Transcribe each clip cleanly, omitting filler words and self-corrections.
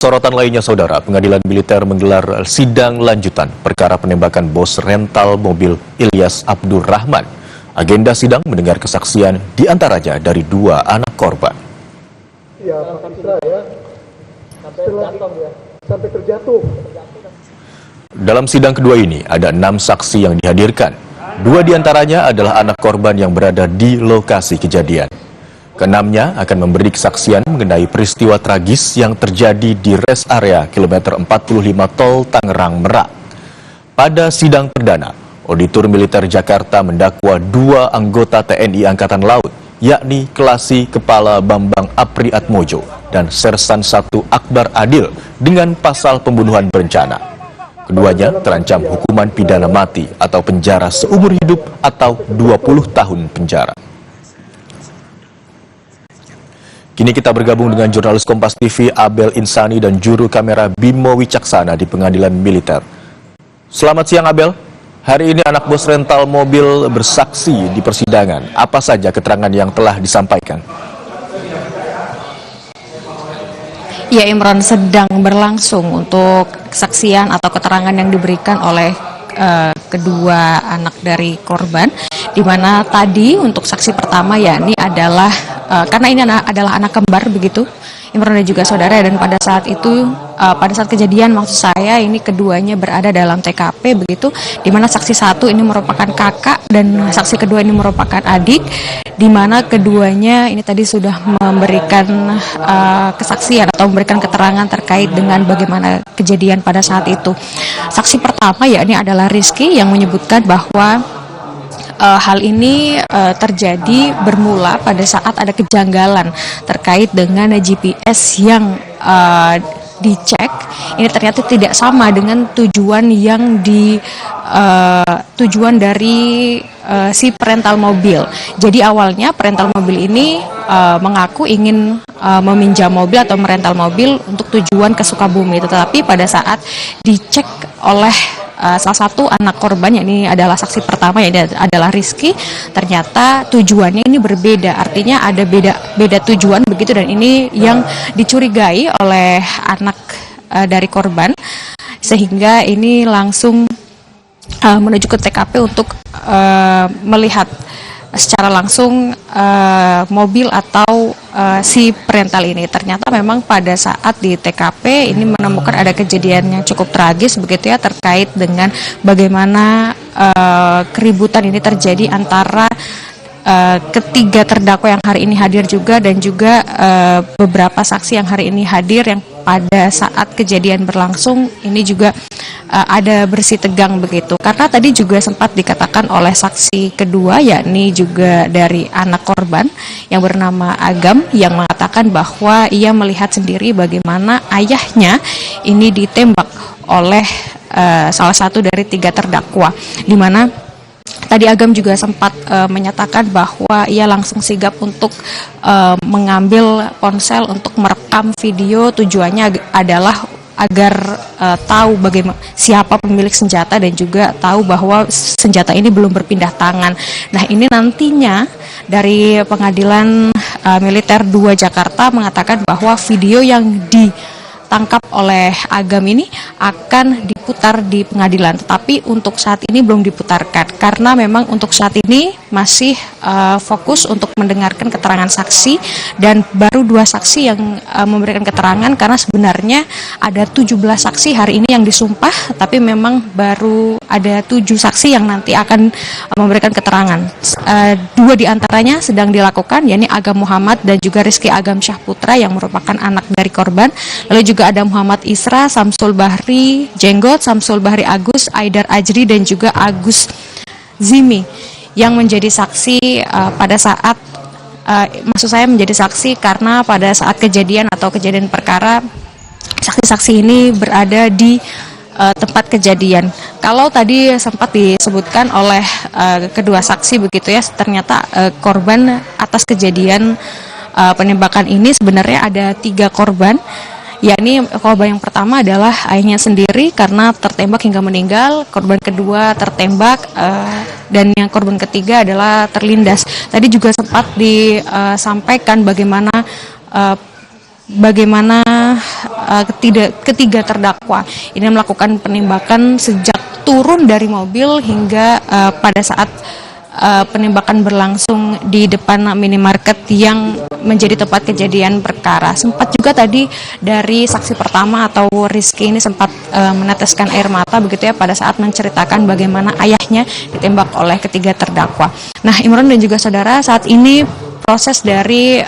Sorotan lainnya, Saudara, Pengadilan Militer menggelar sidang lanjutan perkara penembakan bos rental mobil Ilyas Abdurrahman. Agenda sidang mendengar kesaksian diantaranya dari dua anak korban. Ya, Pak Isra ya. Sampai terjatuh. Dalam sidang kedua ini ada 6 saksi yang dihadirkan. 2 diantaranya adalah anak korban yang berada di lokasi kejadian. Keenamnya akan memberi kesaksian mengenai peristiwa tragis yang terjadi di rest area kilometer 45 Tol Tangerang Merak. Pada sidang perdana, Auditor Militer Jakarta mendakwa 2 anggota TNI Angkatan Laut, yakni Kelasi Kepala Bambang Apriatmojo dan Sersan 1 Akbar Adil dengan pasal pembunuhan berencana. Keduanya terancam hukuman pidana mati atau penjara seumur hidup atau 20 tahun penjara. Kini kita bergabung dengan jurnalis Kompas TV Abel Insani dan juru kamera Bimo Wicaksana di Pengadilan Militer. Selamat siang, Abel. Hari ini anak bos rental mobil bersaksi di persidangan. Apa saja keterangan yang telah disampaikan? Ya, Imron, sedang berlangsung untuk kesaksian atau keterangan yang diberikan oleh kedua anak dari korban, di mana tadi untuk saksi pertama yakni adalah karena ini adalah anak kembar begitu, Imron dan juga saudara, dan pada saat itu pada saat kejadian maksud saya ini keduanya berada dalam TKP begitu, di mana saksi satu ini merupakan kakak dan saksi kedua ini merupakan adik, di mana keduanya ini tadi sudah memberikan kesaksian atau memberikan keterangan terkait dengan bagaimana kejadian pada saat itu. Saksi pertama yakni adalah Rizky yang menyebutkan bahwa hal ini terjadi bermula pada saat ada kejanggalan terkait dengan GPS yang dicek. Ini ternyata tidak sama dengan tujuan yang tujuan dari si perental mobil. Jadi awalnya perental mobil ini mengaku ingin meminjam mobil atau merental mobil untuk tujuan ke Sukabumi, tetapi pada saat dicek oleh salah satu anak korban, yang ini adalah saksi pertama, yang adalah Rizky, ternyata tujuannya ini berbeda, artinya ada beda tujuan begitu, dan ini yang dicurigai oleh anak dari korban, sehingga ini langsung menuju ke TKP untuk melihat secara langsung mobil atau si perental ini. Ternyata memang pada saat di TKP ini menemukan ada kejadian yang cukup tragis begitu ya, terkait dengan bagaimana keributan ini terjadi antara ketiga terdakwa yang hari ini hadir juga, dan juga beberapa saksi yang hari ini hadir, yang pada saat kejadian berlangsung ini juga ada bersih tegang begitu, karena tadi juga sempat dikatakan oleh saksi kedua yakni juga dari anak korban yang bernama Agam, yang mengatakan bahwa ia melihat sendiri bagaimana ayahnya ini ditembak oleh salah satu dari 3 terdakwa, di mana tadi Agam juga sempat menyatakan bahwa ia langsung sigap untuk mengambil ponsel untuk merekam video. Tujuannya adalah agar tahu bagaimana siapa pemilik senjata, dan juga tahu bahwa senjata ini belum berpindah tangan. Nah, ini nantinya dari Pengadilan Militer 2 Jakarta mengatakan bahwa video yang ditangkap oleh Agam ini akan diputar di pengadilan, tetapi untuk saat ini belum diputarkan karena memang untuk saat ini masih fokus untuk mendengarkan keterangan saksi, dan baru 2 saksi yang memberikan keterangan, karena sebenarnya ada 17 saksi hari ini yang disumpah, tapi memang baru ada 7 saksi yang nanti akan memberikan keterangan. 2 diantaranya sedang dilakukan, yakni Agam Muhammad dan juga Rizky Agam Syahputra yang merupakan anak dari korban. Lalu juga ada Muhammad Isra, Samsul Bahri Jenggot, Samsul Bahri Agus, Aidar Ajri, dan juga Agus Zimi yang menjadi saksi pada saat maksud saya menjadi saksi karena pada saat kejadian atau kejadian perkara, saksi-saksi ini berada di tempat kejadian. Kalau tadi sempat disebutkan oleh kedua saksi begitu ya, ternyata korban atas kejadian penembakan ini sebenarnya ada 3 korban. Yakni korban yang pertama adalah ayahnya sendiri karena tertembak hingga meninggal, korban kedua tertembak, dan yang korban ketiga adalah terlindas. Tadi juga sempat disampaikan bagaimana bagaimana ketiga terdakwa ini melakukan penembakan sejak turun dari mobil hingga pada saat penembakan berlangsung di depan minimarket yang menjadi tempat kejadian perkara. Sempat juga tadi dari saksi pertama atau Rizky ini sempat meneteskan air mata begitu ya pada saat menceritakan bagaimana ayahnya ditembak oleh ketiga terdakwa. Nah, Imron dan juga saudara, saat ini proses dari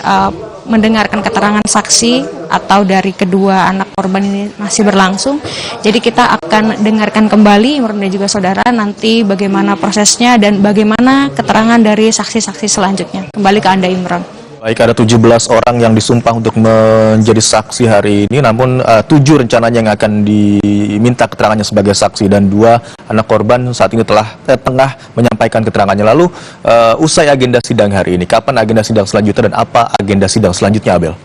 mendengarkan keterangan saksi atau dari kedua anak korban ini masih berlangsung. Jadi kita akan dengarkan kembali Imron dan juga saudara nanti bagaimana prosesnya dan bagaimana keterangan dari saksi-saksi selanjutnya. Kembali ke Anda, Imron. Baik, ada 17 orang yang disumpah untuk menjadi saksi hari ini, namun 7 rencananya yang akan diminta keterangannya sebagai saksi dan 2 anak korban saat ini tengah menyampaikan keterangannya. Lalu usai agenda sidang hari ini, kapan agenda sidang selanjutnya dan apa agenda sidang selanjutnya, Abel?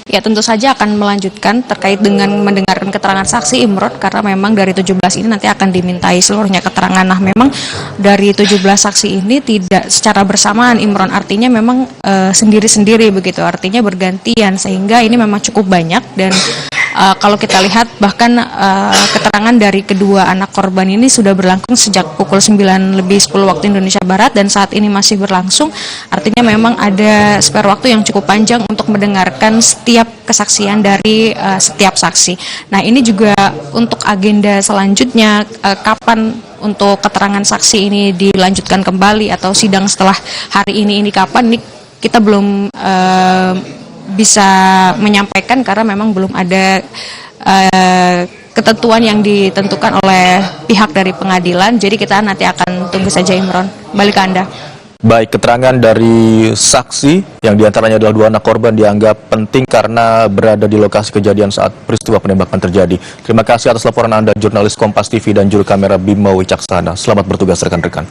Ya, tentu saja akan melanjutkan terkait dengan mendengarkan keterangan saksi, Imron, karena memang dari 17 ini nanti akan dimintai seluruhnya keterangan. Nah, memang dari 17 saksi ini tidak secara bersamaan, Imron, artinya memang sendiri-sendiri begitu, artinya bergantian, sehingga ini memang cukup banyak. Dan kalau kita lihat bahkan keterangan dari kedua anak korban ini sudah berlangsung sejak pukul 9:10 waktu Indonesia Barat dan saat ini masih berlangsung, artinya memang ada spare waktu yang cukup panjang untuk mendengarkan setiap kesaksian dari setiap saksi. Nah, ini juga untuk agenda selanjutnya, kapan untuk keterangan saksi ini dilanjutkan kembali atau sidang setelah hari ini kapan, ini kita belum bisa menyampaikan karena memang belum ada ketentuan yang ditentukan oleh pihak dari pengadilan. Jadi kita nanti akan tunggu saja, Imron. Balik ke Anda. Baik, keterangan dari saksi yang diantaranya adalah 2 anak korban dianggap penting karena berada di lokasi kejadian saat peristiwa penembakan terjadi. Terima kasih atas laporan Anda, jurnalis Kompas TV dan juru kamera Bimo Wicaksana. Selamat bertugas rekan-rekan.